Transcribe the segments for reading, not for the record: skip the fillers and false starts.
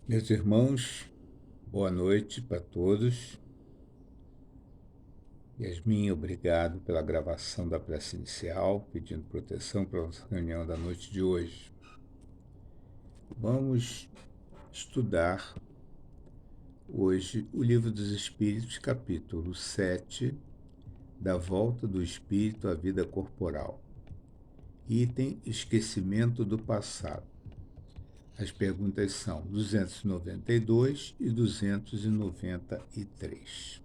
Meus irmãos, boa noite para todos. Yasmin, obrigado pela gravação da prece inicial, pedindo proteção para a nossa reunião da noite de hoje. Vamos estudar hoje o Livro dos Espíritos, capítulo 7, da volta do espírito à vida corporal. Item Esquecimento do passado. As perguntas são 292 e 293.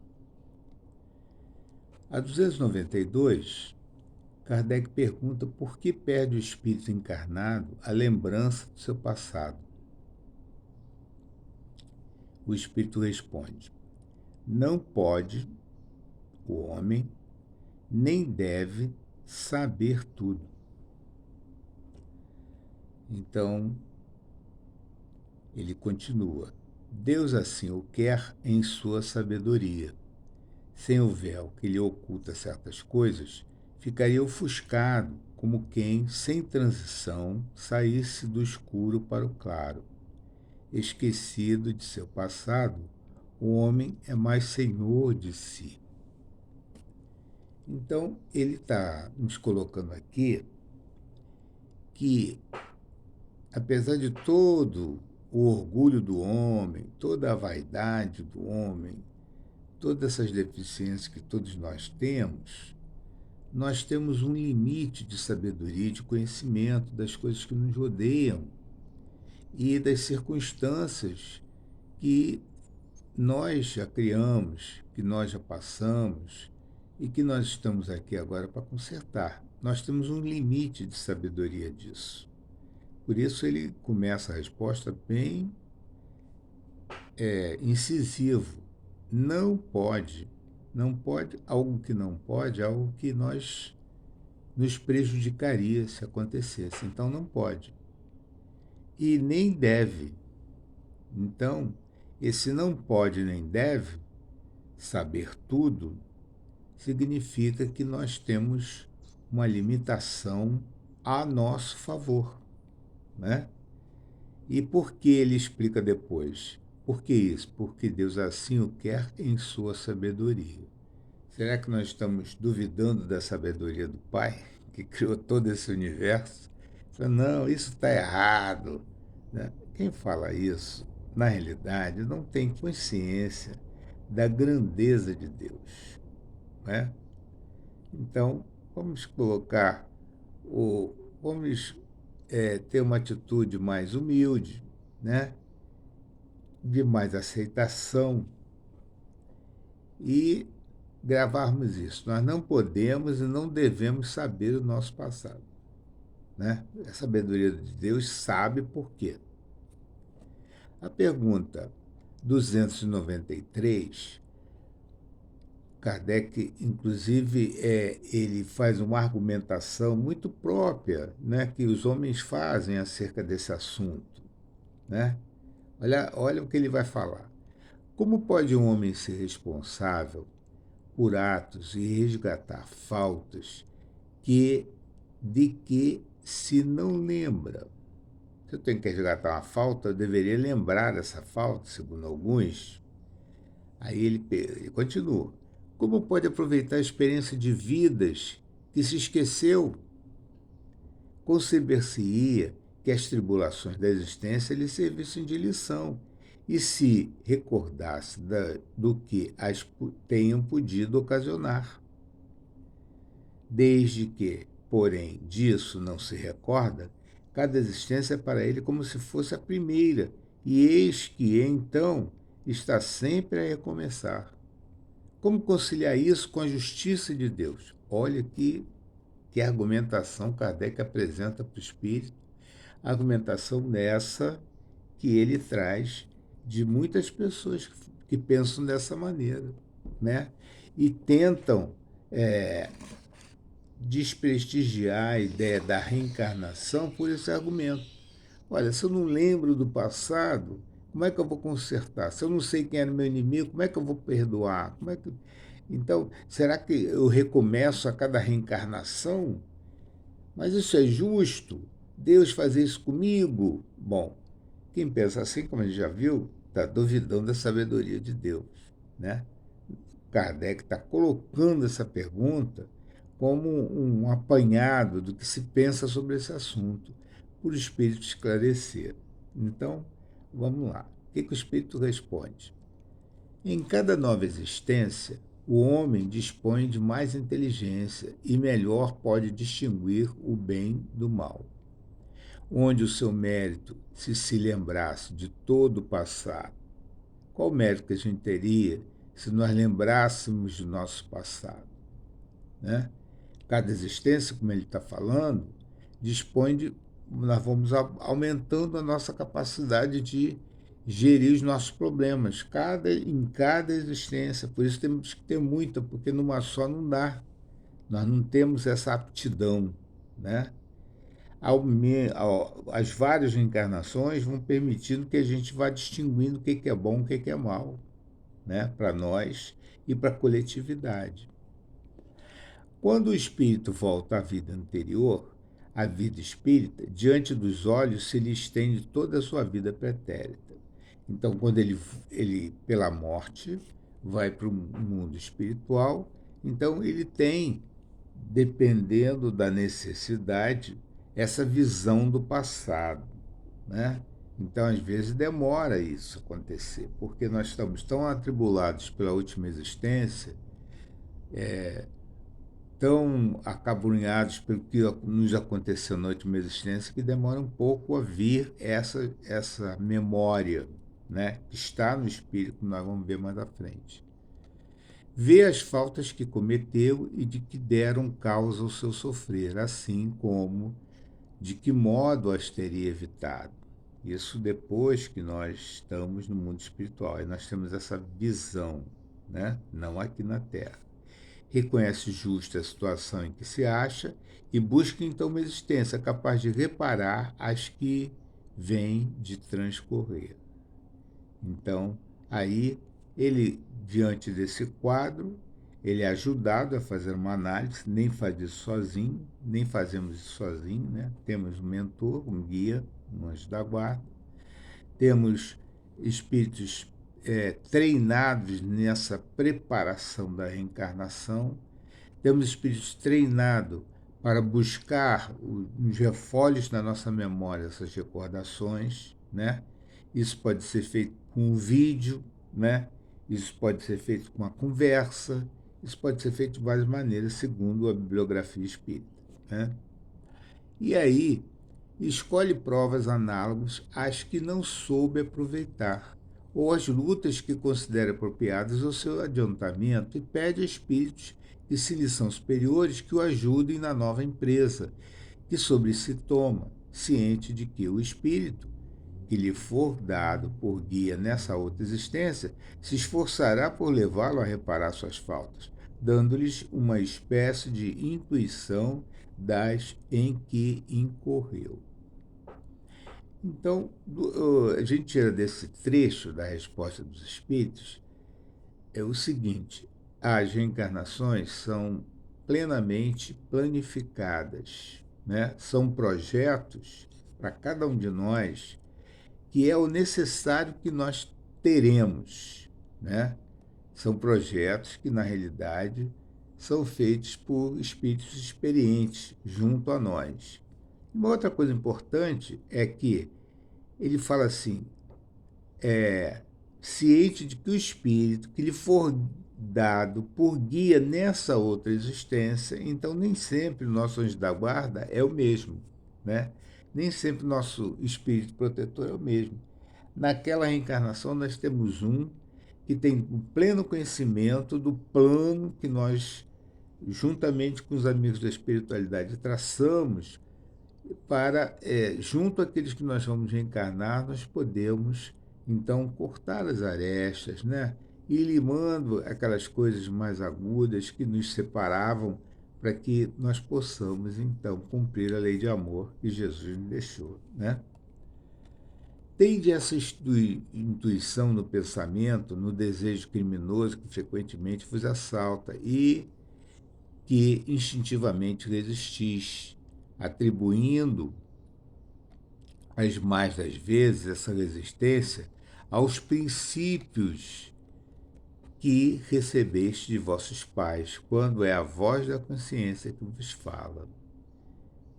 A 292, Kardec pergunta por que perde o espírito encarnado a lembrança do seu passado. O espírito responde: não pode o homem, nem deve saber tudo. Então, ele continua: Deus assim o quer em sua sabedoria. Sem o véu que lhe oculta certas coisas, ficaria ofuscado, como quem, sem transição, saísse do escuro para o claro. Esquecido de seu passado, o homem é mais senhor de si. Então, ele está nos colocando aqui que, apesar de todo o orgulho do homem, toda a vaidade do homem, todas essas deficiências que todos nós temos um limite de sabedoria e de conhecimento das coisas que nos rodeiam e das circunstâncias que nós já criamos, que nós já passamos e que nós estamos aqui agora para consertar. Nós temos um limite de sabedoria disso. Por isso ele começa a resposta bem incisivo. Não pode. Não pode, algo que não pode, algo que nos prejudicaria se acontecesse. Então não pode. E nem deve. Então, esse não pode nem deve saber tudo significa que nós temos uma limitação a nosso favor, né? E por que ele explica depois? Por que isso? Porque Deus assim o quer em sua sabedoria. Será que nós estamos duvidando da sabedoria do Pai, que criou todo esse universo? Não, isso está errado, né? Quem fala isso, na realidade, não tem consciência da grandeza de Deus, né? Então, vamos colocar, vamos ter uma atitude mais humilde, né? De mais aceitação e gravarmos isso. Nós não podemos e não devemos saber o nosso passado, né? A sabedoria de Deus sabe por quê. A pergunta 293, Kardec, inclusive, ele faz uma argumentação muito própria, né, que os homens fazem acerca desse assunto, né? Olha o que ele vai falar. Como pode um homem ser responsável por atos e resgatar faltas de que se não lembra? Se eu tenho que resgatar uma falta, eu deveria lembrar dessa falta, segundo alguns. Aí ele continua. Como pode aproveitar a experiência de vidas que se esqueceu? Conceber-se-ia que as tribulações da existência lhe servissem de lição e se recordasse do que as tenham podido ocasionar. Desde que, porém, disso não se recorda, cada existência é para ele como se fosse a primeira, e eis que, então, está sempre a recomeçar. Como conciliar isso com a justiça de Deus? Olha que argumentação Kardec apresenta para o Espírito, argumentação nessa que ele traz de muitas pessoas que pensam dessa maneira, né? E tentam desprestigiar a ideia da reencarnação por esse argumento. Olha, se eu não lembro do passado, como é que eu vou consertar? Se eu não sei quem era meu inimigo, como é que eu vou perdoar? Então, será que eu recomeço a cada reencarnação? Mas isso é justo? Deus fazer isso comigo? Bom, Quem pensa assim, como a gente já viu, está duvidando da sabedoria de Deus, né? Kardec está colocando essa pergunta como um apanhado do que se pensa sobre esse assunto, por o Espírito esclarecer. Então, vamos lá. O que o Espírito responde? Em cada nova existência, o homem dispõe de mais inteligência e melhor pode distinguir o bem do mal. Onde o seu mérito se lembrasse de todo o passado, qual mérito que a gente teria se nós lembrássemos do nosso passado? Né? Cada existência, como ele está falando, dispõe de. Nós vamos aumentando a nossa capacidade de gerir os nossos problemas, em cada existência. Por isso temos que ter muita, porque numa só não dá. Nós não temos essa aptidão. Né? As várias reencarnações vão permitindo que a gente vá distinguindo o que é bom e o que é mal, né? Para nós e para a coletividade. Quando o espírito volta à vida anterior, à vida espírita, diante dos olhos se lhe estende toda a sua vida pretérita. Então, quando ele pela morte, vai para o mundo espiritual, então ele tem, dependendo da necessidade, essa visão do passado, né? Então, às vezes, demora isso acontecer, porque nós estamos tão atribulados pela última existência, tão acabrunhados pelo que nos aconteceu na última existência, que demora um pouco a vir essa memória, né? Que está no espírito, que nós vamos ver mais à frente. Vê as faltas que cometeu e de que deram causa ao seu sofrer, assim como de que modo as teria evitado. Isso depois que nós estamos no mundo espiritual, e nós temos essa visão, né? Não aqui na Terra. Reconhece justa a situação em que se acha e busca então uma existência capaz de reparar as que vêm de transcorrer. Então, aí, ele, diante desse quadro, ele é ajudado a fazer uma análise, nem faz isso sozinho, nem fazemos isso sozinho, né? Temos um mentor, um guia, um anjo da guarda, temos espíritos treinados nessa preparação da reencarnação, temos espíritos treinados para buscar nos refólogos da nossa memória essas recordações, né? Isso pode ser feito com um vídeo, né? Isso pode ser feito com uma conversa, isso pode ser feito de várias maneiras, segundo a bibliografia espírita, né? E aí, escolhe provas análogas às que não soube aproveitar, ou as lutas que considera apropriadas ao seu adiantamento e pede a espíritos que se lhe são superiores que o ajudem na nova empresa que sobre si toma, ciente de que o espírito que lhe for dado por guia nessa outra existência se esforçará por levá-lo a reparar suas faltas, dando-lhes uma espécie de intuição das em que incorreu. Então, a gente tira desse trecho da resposta dos espíritos é o seguinte: as reencarnações são plenamente planificadas, né? São projetos para cada um de nós que é o necessário que nós teremos, né? São projetos que, na realidade, são feitos por espíritos experientes junto a nós. Uma outra coisa importante é que ele fala assim, ciente de que o espírito que lhe for dado por guia nessa outra existência, então nem sempre o nosso anjo da guarda é o mesmo, né? Nem sempre o nosso espírito protetor é o mesmo. Naquela reencarnação nós temos um que tem o pleno conhecimento do plano que nós, juntamente com os amigos da espiritualidade, traçamos para, junto àqueles que nós vamos reencarnar, nós podemos, então, cortar as arestas, né? E limando aquelas coisas mais agudas que nos separavam para que nós possamos, então, cumprir a lei de amor que Jesus nos deixou, né? Tende essa intuição no pensamento, no desejo criminoso que frequentemente vos assalta e que instintivamente resistis, atribuindo as mais das vezes, essa resistência aos princípios que recebeste de vossos pais, quando é a voz da consciência que vos fala.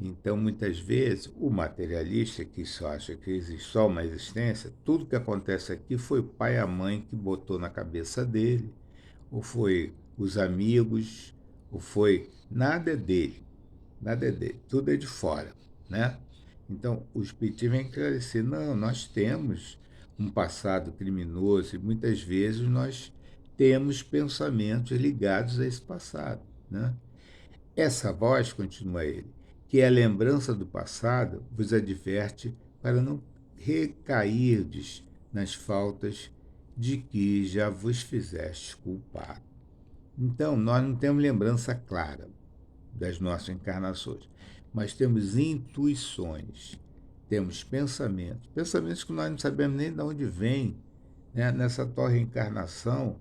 Então, muitas vezes, o materialista que só acha que existe só uma existência, tudo que acontece aqui foi o pai e a mãe que botou na cabeça dele, ou foi os amigos, ou foi... Nada é dele, nada é dele, tudo é de fora, né? Então, o Espiritismo vem esclarecer, não, nós temos um passado criminoso e muitas vezes nós temos pensamentos ligados a esse passado, né? Essa voz, continua ele, que é a lembrança do passado, vos adverte para não recairdes nas faltas de que já vos fizeste culpado. Então, nós não temos lembrança clara das nossas encarnações, mas temos intuições, temos pensamentos, pensamentos que nós não sabemos nem de onde vêm, né? Nessa atual reencarnação,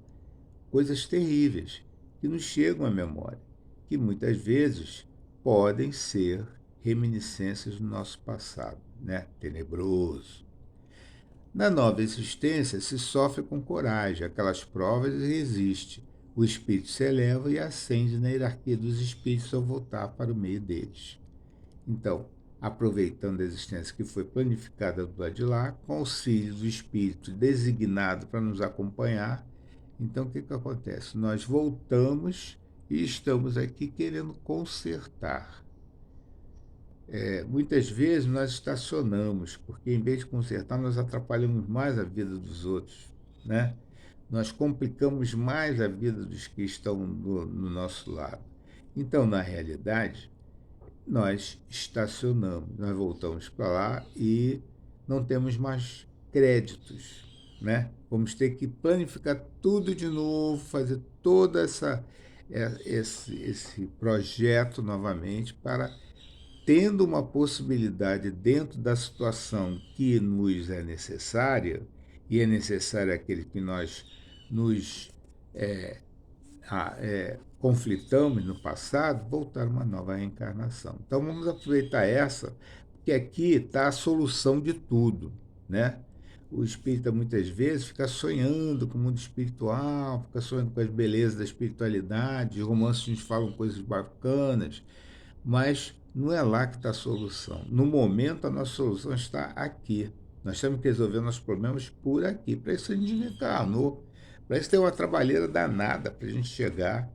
coisas terríveis que nos chegam à memória, que muitas vezes podem ser reminiscências do nosso passado, né? Tenebroso. Na nova existência, se sofre com coragem aquelas provas e resiste. O espírito se eleva e ascende na hierarquia dos espíritos ao voltar para o meio deles. Então, aproveitando a existência que foi planificada do lado de lá, com auxílio do espírito designado para nos acompanhar, então o que acontece? Nós voltamos e estamos aqui querendo consertar. Muitas vezes nós estacionamos, porque em vez de consertar, nós atrapalhamos mais a vida dos outros, né? Nós complicamos mais a vida dos que estão no nosso lado. Então, na realidade, nós estacionamos, nós voltamos para lá e não temos mais créditos, né? Vamos ter que planificar tudo de novo, fazer toda esse projeto novamente para, tendo uma possibilidade dentro da situação que nos é necessária, e é necessário aquele que nós nos conflitamos no passado, voltar a uma nova reencarnação. Então vamos aproveitar essa, porque aqui está a solução de tudo, né? O espírita muitas vezes fica sonhando com o mundo espiritual, fica sonhando com as belezas da espiritualidade, os romances nos falam coisas bacanas, mas não é lá que está a solução. No momento, a nossa solução está aqui. Nós temos que resolver nossos problemas por aqui. Para isso a gente encarnou. Para isso tem uma trabalheira danada para a gente chegar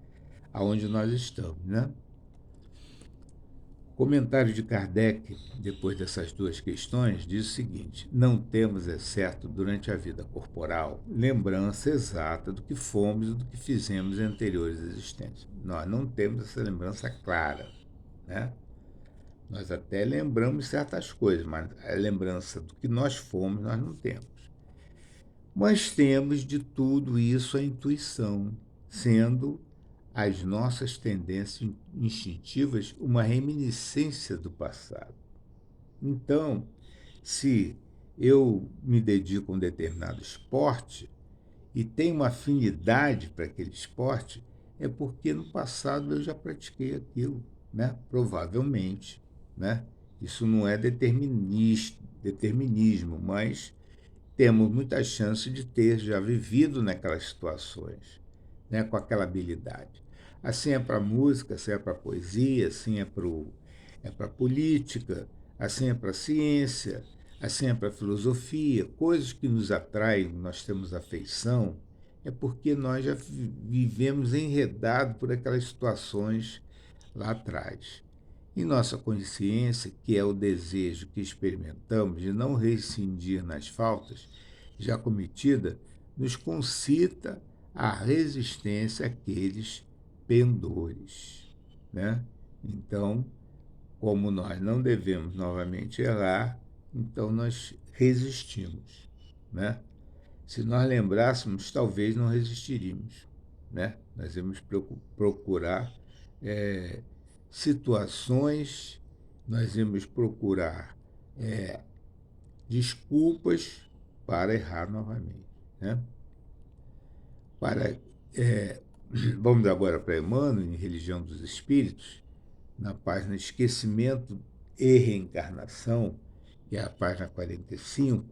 aonde nós estamos, né? O comentário de Kardec, depois dessas duas questões, diz o seguinte: não temos, é certo, durante a vida corporal, lembrança exata do que fomos e do que fizemos em anteriores existências. Nós não temos essa lembrança clara, né? Nós até lembramos certas coisas, mas a lembrança do que nós fomos, nós não temos. Mas temos de tudo isso a intuição, sendo as nossas tendências instintivas uma reminiscência do passado. Então, se eu me dedico a um determinado esporte e tenho uma afinidade para aquele esporte, é porque no passado eu já pratiquei aquilo, né? Provavelmente, né? Isso não é determinismo, mas temos muita chance de ter já vivido naquelas situações, né? Com aquela habilidade. Assim é para a música, assim é para a poesia, assim é para a política, assim é para a ciência, assim é para a filosofia, coisas que nos atraem, nós temos afeição, é porque nós já vivemos enredados por aquelas situações lá atrás. Em nossa consciência, que é o desejo que experimentamos de não rescindir nas faltas já cometidas, nos concita a resistência àqueles pendores, né? Então, como nós não devemos novamente errar, então nós resistimos, né? Se nós lembrássemos, talvez não resistiríamos, né? Nós íamos procurar situações, nós íamos procurar desculpas para errar novamente, né? Para, vamos agora para Emmanuel, em Religião dos Espíritos, na página Esquecimento e Reencarnação, que é a página 45,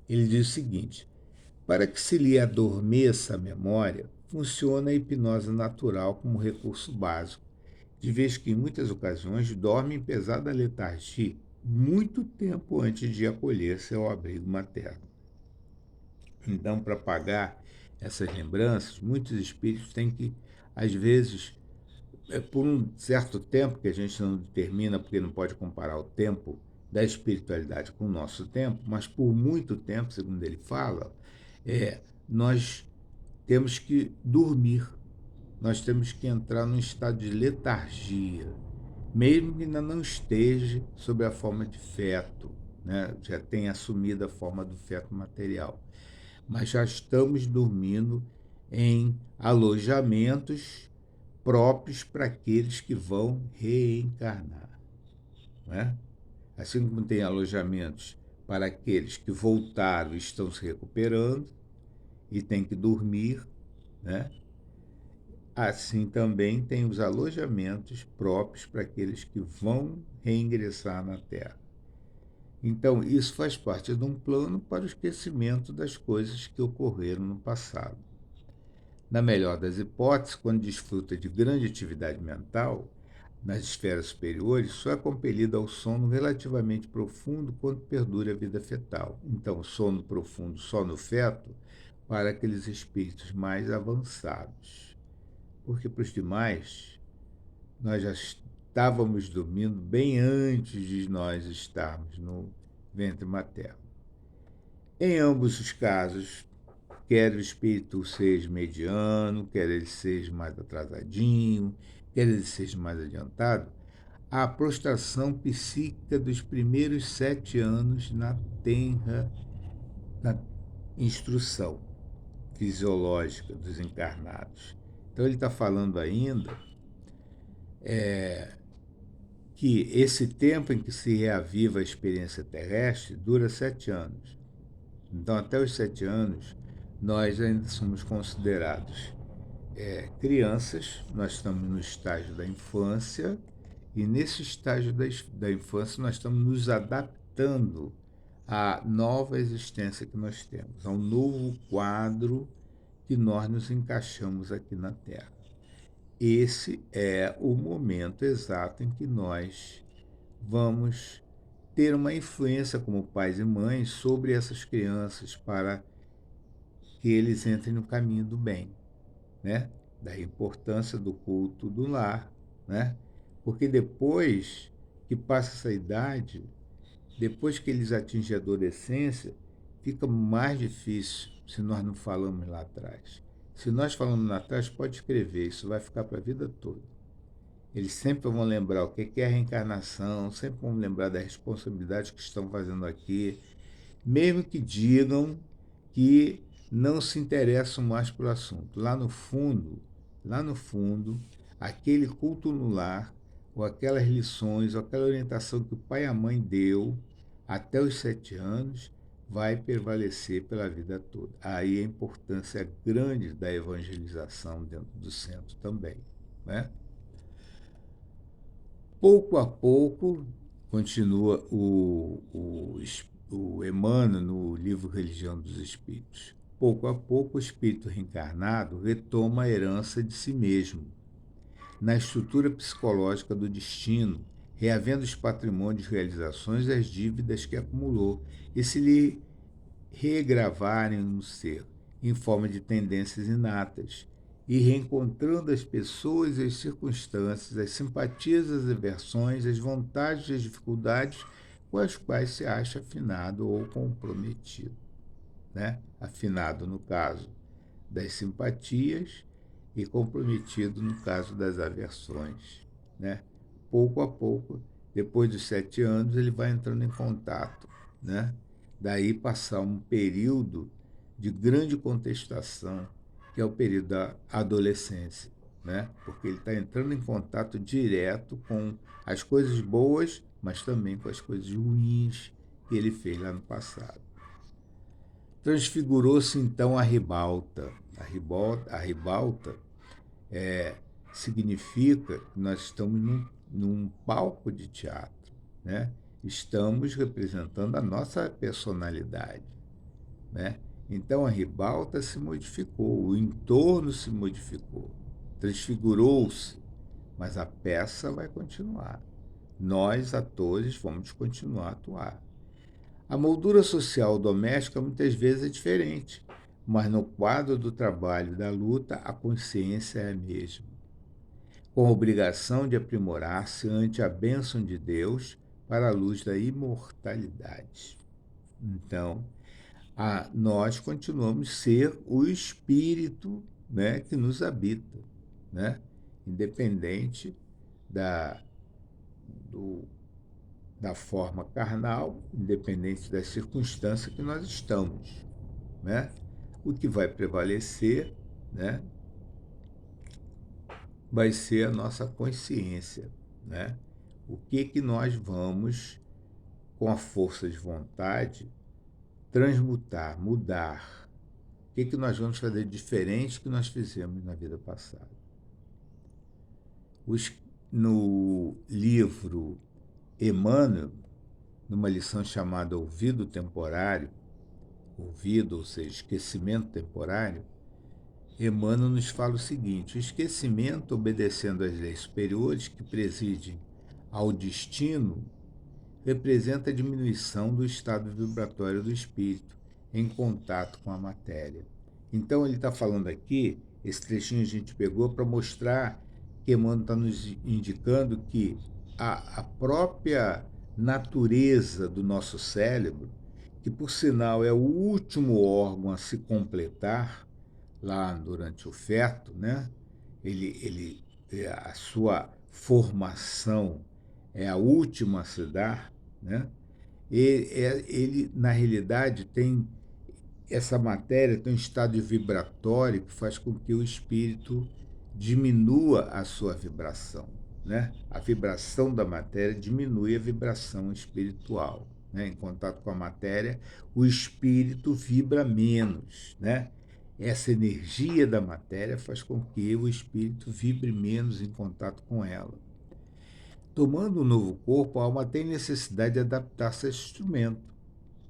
ele diz o seguinte: para que se lhe adormeça a memória, funciona a hipnose natural como recurso básico, de vez que em muitas ocasiões dorme em pesada letargia muito tempo antes de acolher-se ao abrigo materno. Então, para apagar essas lembranças, muitos espíritos têm que, às vezes, por um certo tempo que a gente não determina, porque não pode comparar o tempo da espiritualidade com o nosso tempo, mas por muito tempo, segundo ele fala, nós temos que dormir, nós temos que entrar num estado de letargia, mesmo que ainda não esteja sob a forma de feto, né? Já tenha assumido a forma do feto material, mas já estamos dormindo em alojamentos próprios para aqueles que vão reencarnar, né? Assim como tem alojamentos para aqueles que voltaram e estão se recuperando e têm que dormir, né? Assim também tem os alojamentos próprios para aqueles que vão reingressar na Terra. Então, isso faz parte de um plano para o esquecimento das coisas que ocorreram no passado. Na melhor das hipóteses, quando desfruta de grande atividade mental, nas esferas superiores, só é compelido ao sono relativamente profundo quando perdura a vida fetal. Então, sono profundo só no feto para aqueles espíritos mais avançados. Porque para os demais, nós já estávamos dormindo bem antes de nós estarmos no ventre materno. Em ambos os casos, quer o espírito seja mediano, quer ele seja mais atrasadinho, quer ele seja mais adiantado, a prostração psíquica dos primeiros 7 anos na tenra na instrução fisiológica dos encarnados. Então ele está falando ainda que esse tempo em que se reaviva a experiência terrestre dura 7 anos. Então, até os 7 anos, nós ainda somos considerados crianças, nós estamos no estágio da infância, e nesse estágio da infância nós estamos nos adaptando à nova existência que nós temos, ao novo quadro que nós nos encaixamos aqui na Terra. Esse é o momento exato em que nós vamos ter uma influência como pais e mães sobre essas crianças para que eles entrem no caminho do bem, né? Da importância do culto do lar, né? Porque depois que passa essa idade, depois que eles atingem a adolescência, fica mais difícil se nós não falamos lá atrás. Se nós falamos lá atrás, pode escrever, isso vai ficar para a vida toda. Eles sempre vão lembrar o que é a reencarnação, sempre vão lembrar da responsabilidade que estão fazendo aqui, mesmo que digam que não se interessam mais pelo assunto. Lá no fundo, aquele culto no lar, ou aquelas lições, ou aquela orientação que o pai e a mãe deu até os 7 anos, vai prevalecer pela vida toda. Aí a importância grande da evangelização dentro do centro também, né? Pouco a pouco, continua o Emmanuel no livro Religião dos Espíritos, pouco a pouco o espírito reencarnado retoma a herança de si mesmo, na estrutura psicológica do destino, reavendo os patrimônios, realizações e as dívidas que acumulou, e se lhe regravarem no ser, em forma de tendências inatas, e reencontrando as pessoas e as circunstâncias, as simpatias, as aversões, as vontades e as dificuldades com as quais se acha afinado ou comprometido, né? Afinado no caso das simpatias e comprometido no caso das aversões, né? Pouco a pouco, depois dos 7 anos, ele vai entrando em contato, né? Daí passar um período de grande contestação, que é o período da adolescência, né? Porque ele está entrando em contato direto com as coisas boas, mas também com as coisas ruins que ele fez lá no passado. Transfigurou-se então a ribalta. A ribalta significa que nós estamos num palco de teatro, né? estamos representando a nossa personalidade, né? Então a ribalta se modificou, o entorno se modificou, transfigurou-se, mas a peça vai continuar. Nós, atores, vamos continuar a atuar. A moldura social doméstica muitas vezes é diferente, mas no quadro do trabalho e da luta, a consciência é a mesma, com a obrigação de aprimorar-se ante a bênção de Deus para a luz da imortalidade. Então, nós continuamos a ser o espírito, né, que nos habita, né, independente da, do, da forma carnal, independente das circunstâncias que nós estamos, né? O que vai prevalecer, né, vai ser a nossa consciência, né? O que nós vamos, com a força de vontade, transmutar, mudar? O que nós vamos fazer diferente que nós fizemos na vida passada? No livro Emmanuel, numa lição chamada Ouvido Temporário, ouvido, ou seja, esquecimento temporário, Emmanuel nos fala o seguinte: o esquecimento, obedecendo às leis superiores que presidem ao destino, representa a diminuição do estado vibratório do espírito em contato com a matéria. Então ele está falando aqui, esse trechinho a gente pegou para mostrar que Emmanuel está nos indicando que a própria natureza do nosso cérebro, que por sinal é o último órgão a se completar lá durante o feto, né? A sua formação é a última a se dar, né? Ele, na realidade, tem essa matéria, tem um estado vibratório que faz com que o espírito diminua a sua vibração, né? A vibração da matéria diminui a vibração espiritual, né? Em contato com a matéria, o espírito vibra menos, né? Essa energia da matéria faz com que o espírito vibre menos em contato com ela. Tomando um novo corpo, a alma tem necessidade de adaptar-se a esse instrumento,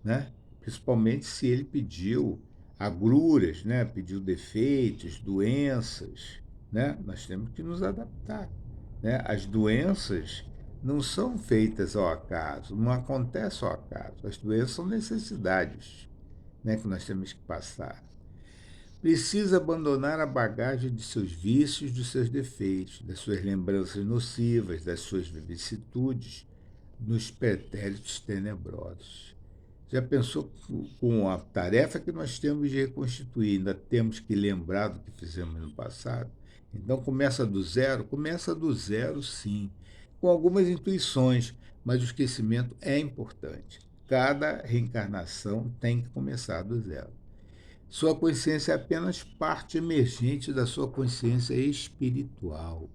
né? Principalmente se ele pediu agruras, né? Pediu defeitos, doenças, né? Nós temos que nos adaptar, né? As doenças não são feitas ao acaso, não acontecem ao acaso. As doenças são necessidades, né? Que nós temos que passar. Precisa abandonar a bagagem de seus vícios, dos seus defeitos, das suas lembranças nocivas, das suas vicissitudes, nos pretéritos tenebrosos. Já pensou com a tarefa que nós temos de reconstituir? Ainda temos que lembrar do que fizemos no passado? Então começa do zero sim, com algumas intuições, mas o esquecimento é importante. Cada reencarnação tem que começar do zero. Sua consciência é apenas parte emergente da sua consciência espiritual.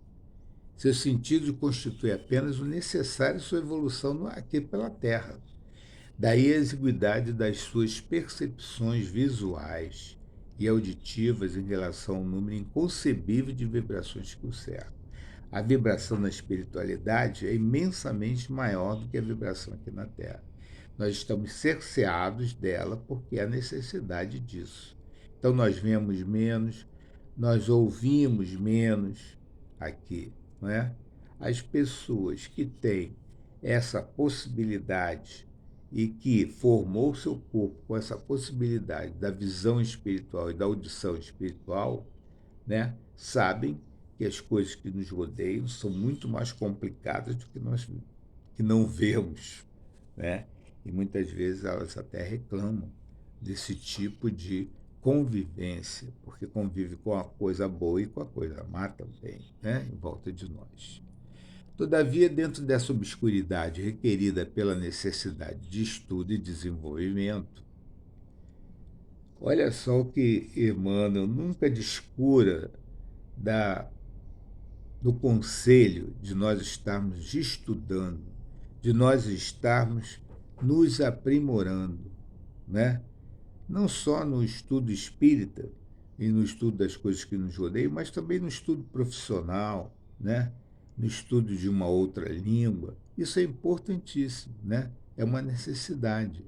Seus sentidos constituem apenas o necessário à sua evolução aqui pela Terra. Daí a exiguidade das suas percepções visuais e auditivas em relação ao número inconcebível de vibrações que o cercam. A vibração na espiritualidade é imensamente maior do que a vibração aqui na Terra. Nós estamos cerceados dela porque há necessidade disso. Então nós vemos menos, nós ouvimos menos aqui, não é? As pessoas que têm essa possibilidade e que formou seu corpo com essa possibilidade da visão espiritual e da audição espiritual, né, sabem que as coisas que nos rodeiam são muito mais complicadas do que nós que não vemos, né? E muitas vezes elas até reclamam desse tipo de convivência, porque convive com a coisa boa e com a coisa má também, né, em volta de nós. Todavia, dentro dessa obscuridade requerida pela necessidade de estudo e desenvolvimento, olha só o que Emmanuel nunca descura da, do conselho de nós estarmos estudando, de nós estarmos nos aprimorando, né? Não só no estudo espírita e no estudo das coisas que nos rodeiam, mas também no estudo profissional, né? No estudo de uma outra língua, Isso é importantíssimo, né? É uma necessidade,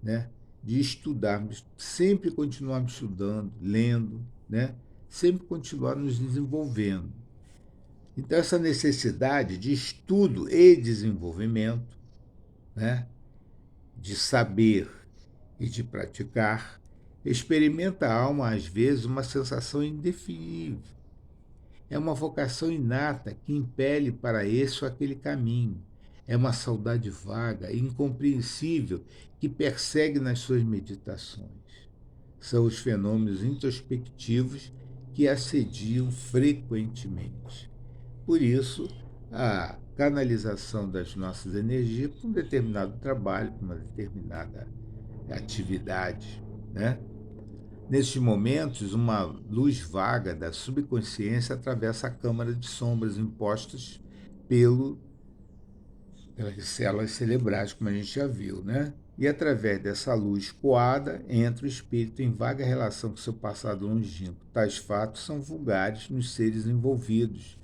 né? De estudarmos, sempre continuarmos estudando, lendo, né? Sempre continuar nos desenvolvendo. Então, essa necessidade de estudo e desenvolvimento, né? De saber e de praticar, experimenta a alma, às vezes, uma sensação indefinível. É uma vocação inata que impele para esse ou aquele caminho. É uma saudade vaga e incompreensível que persegue nas suas meditações. São os fenômenos introspectivos que assediam frequentemente. Por isso, a canalização das nossas energias para um determinado trabalho, para uma determinada atividade, né? Nestes momentos, uma luz vaga da subconsciência atravessa a câmara de sombras impostas pelo, pelas células cerebrais, como a gente já viu, né? E através dessa luz coada, entra o espírito em vaga relação com seu passado longínquo. Tais fatos são vulgares nos seres envolvidos,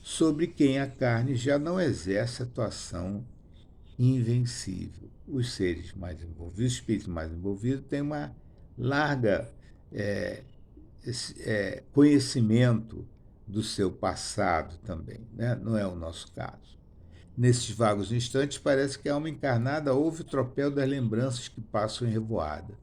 sobre quem a carne já não exerce atuação invencível. Os seres mais envolvidos, os espíritos mais envolvidos, têm uma larga é, conhecimento do seu passado também, né? Não é o nosso caso. Nesses vagos instantes, parece que a alma encarnada ouve o tropel das lembranças que passam em revoada.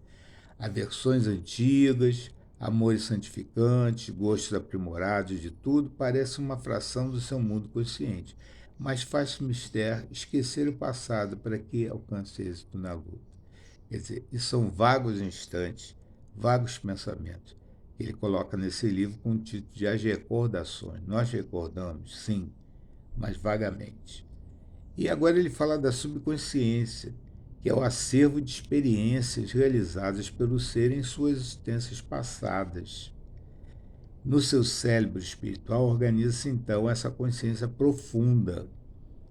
Aversões antigas, amores santificantes, gostos aprimorados de tudo, parece uma fração do seu mundo consciente, mas faz-se mister esquecer o passado para que alcance êxito na luta. Quer dizer, e são vagos instantes, vagos pensamentos. Ele coloca nesse livro com o título de As Recordações. Nós recordamos, sim, mas vagamente. E agora ele fala da subconsciência, que é o acervo de experiências realizadas pelo ser em suas existências passadas. No seu cérebro espiritual organiza-se então essa consciência profunda,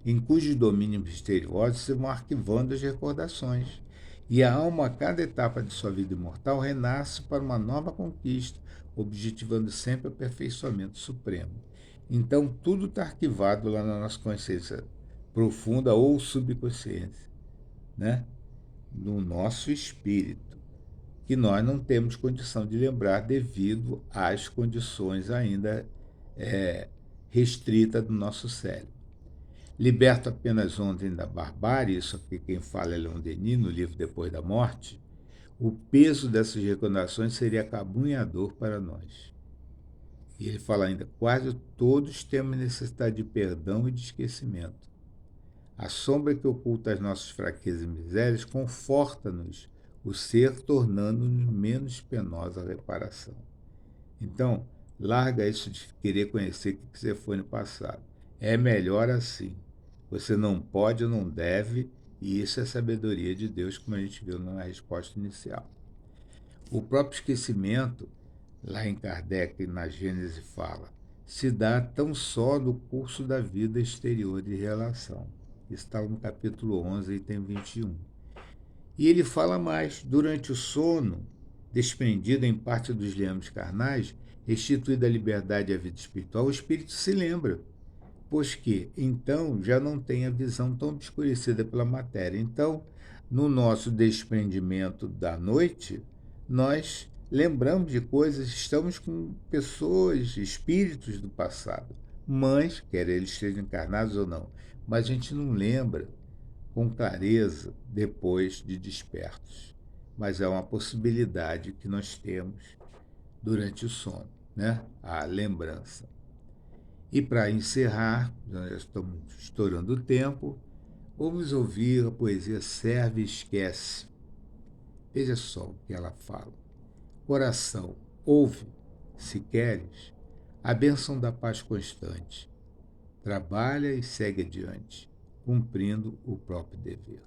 em cujo domínio misterioso se vão arquivando as recordações. E a alma, a cada etapa de sua vida imortal, renasce para uma nova conquista, objetivando sempre o aperfeiçoamento supremo. Então, tudo está arquivado lá na nossa consciência profunda ou subconsciência, né? No nosso espírito, que nós não temos condição de lembrar devido às condições ainda restritas do nosso cérebro. Liberto apenas ontem da barbárie, isso aqui quem fala é Leon Denis, no livro Depois da Morte, o peso dessas recordações seria acabunhador para nós. E ele fala ainda, quase todos temos necessidade de perdão e de esquecimento. A sombra que oculta as nossas fraquezas e misérias conforta-nos o ser, tornando-nos menos penosa a reparação. Então, larga isso de querer conhecer o que você foi no passado. É melhor assim. Você não pode ou não deve, e isso é sabedoria de Deus, como a gente viu na resposta inicial. O próprio esquecimento, lá em Kardec, na Gênese, fala, se dá tão só no curso da vida exterior de relação. Isso está no capítulo 11, item 21. E ele fala mais, durante o sono, desprendido em parte dos liames carnais, restituída a liberdade à vida espiritual, o espírito se lembra, pois que, então, já não tem a visão tão obscurecida pela matéria. Então, no nosso desprendimento da noite, nós lembramos de coisas, estamos com pessoas, espíritos do passado, mas, quer eles estejam encarnados ou não, mas a gente não lembra com clareza depois de despertos. Mas é uma possibilidade que nós temos durante o sono, né? A lembrança. E para encerrar, nós já estamos estourando o tempo, vamos ouvir a poesia Serve e Esquece. Veja só o que ela fala. Coração, ouve, se queres, a bênção da paz constante. Trabalha e segue adiante, cumprindo o próprio dever.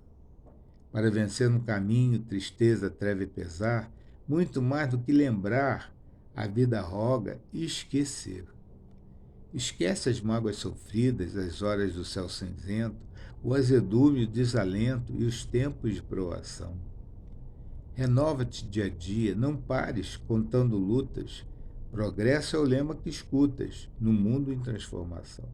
Para vencer no caminho tristeza, treva e pesar, muito mais do que lembrar, a vida roga e esquecer. Esquece as mágoas sofridas, as horas do céu cinzento, o azedume, o desalento e os tempos de provação. Renova-te dia a dia, não pares contando lutas. Progresso é o lema que escutas no mundo em transformação.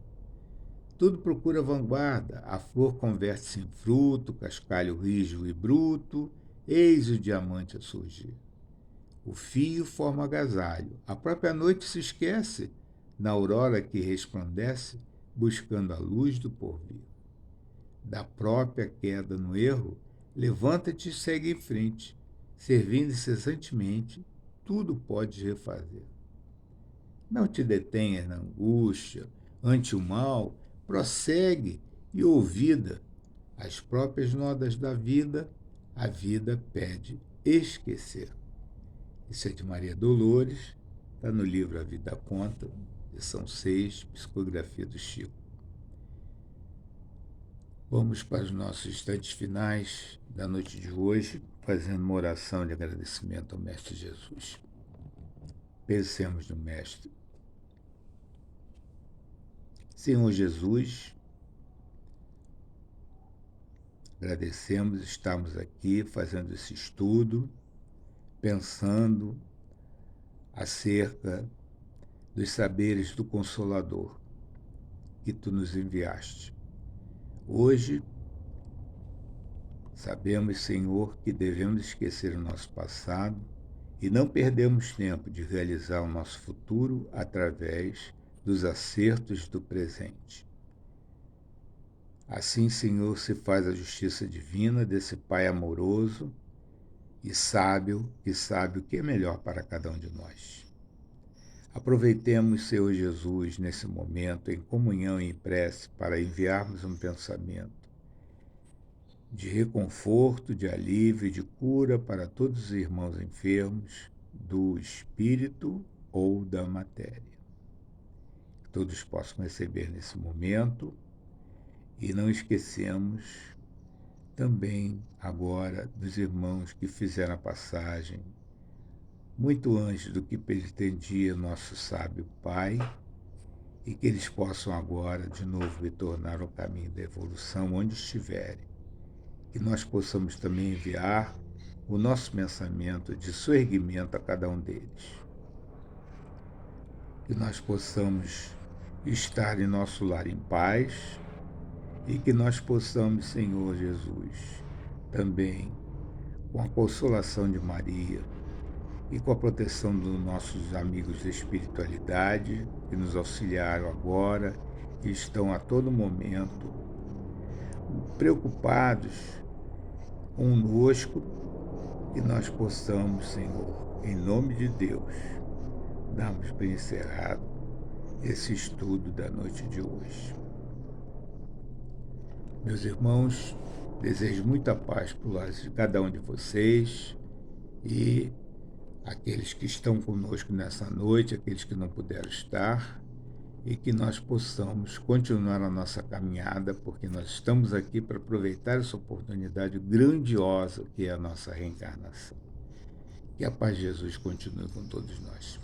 Tudo procura vanguarda. A flor converte-se em fruto, cascalho rijo e bruto, eis o diamante a surgir. O fio forma agasalho. A própria noite se esquece, na aurora que resplandece, buscando a luz do porvir. Da própria queda no erro, levanta-te e segue em frente. Servindo incessantemente, tudo podes refazer. Não te detenhas na angústia, ante o mal, prossegue e ouvida as próprias nodas da vida, a vida pede esquecer. Isso é de Maria Dolores, está no livro A Vida Conta, lição 6, Psicografia do Chico. Vamos para os nossos instantes finais da noite de hoje, fazendo uma oração de agradecimento ao Mestre Jesus. Pensemos no Mestre. Senhor Jesus, agradecemos estarmos aqui fazendo esse estudo, pensando acerca dos saberes do Consolador que Tu nos enviaste. Hoje, sabemos, Senhor, que devemos esquecer o nosso passado e não perdemos tempo de realizar o nosso futuro através dos acertos do presente. Assim, Senhor, se faz a justiça divina desse Pai amoroso e sábio, que sabe o que é melhor para cada um de nós. Aproveitemos, Senhor Jesus, nesse momento, em comunhão e em prece, para enviarmos um pensamento de reconforto, de alívio e de cura para todos os irmãos enfermos do espírito ou da matéria. Que todos possam receber nesse momento e não esquecemos também agora dos irmãos que fizeram a passagem muito antes do que pretendia nosso sábio Pai, e que eles possam agora de novo retornar ao caminho da evolução onde estiverem. Que nós possamos também enviar o nosso pensamento de soerguimento a cada um deles. Que nós possamos estar em nosso lar em paz e que nós possamos, Senhor Jesus, também, com a consolação de Maria e com a proteção dos nossos amigos da espiritualidade, que nos auxiliaram agora e estão a todo momento preocupados conosco, que nós possamos, Senhor, em nome de Deus, darmos por encerrado esse estudo da noite de hoje. Meus irmãos, desejo muita paz para o lado de cada um de vocês e aqueles que estão conosco nessa noite, aqueles que não puderam estar, e que nós possamos continuar a nossa caminhada, porque nós estamos aqui para aproveitar essa oportunidade grandiosa que é a nossa reencarnação. Que a paz de Jesus continue com todos nós.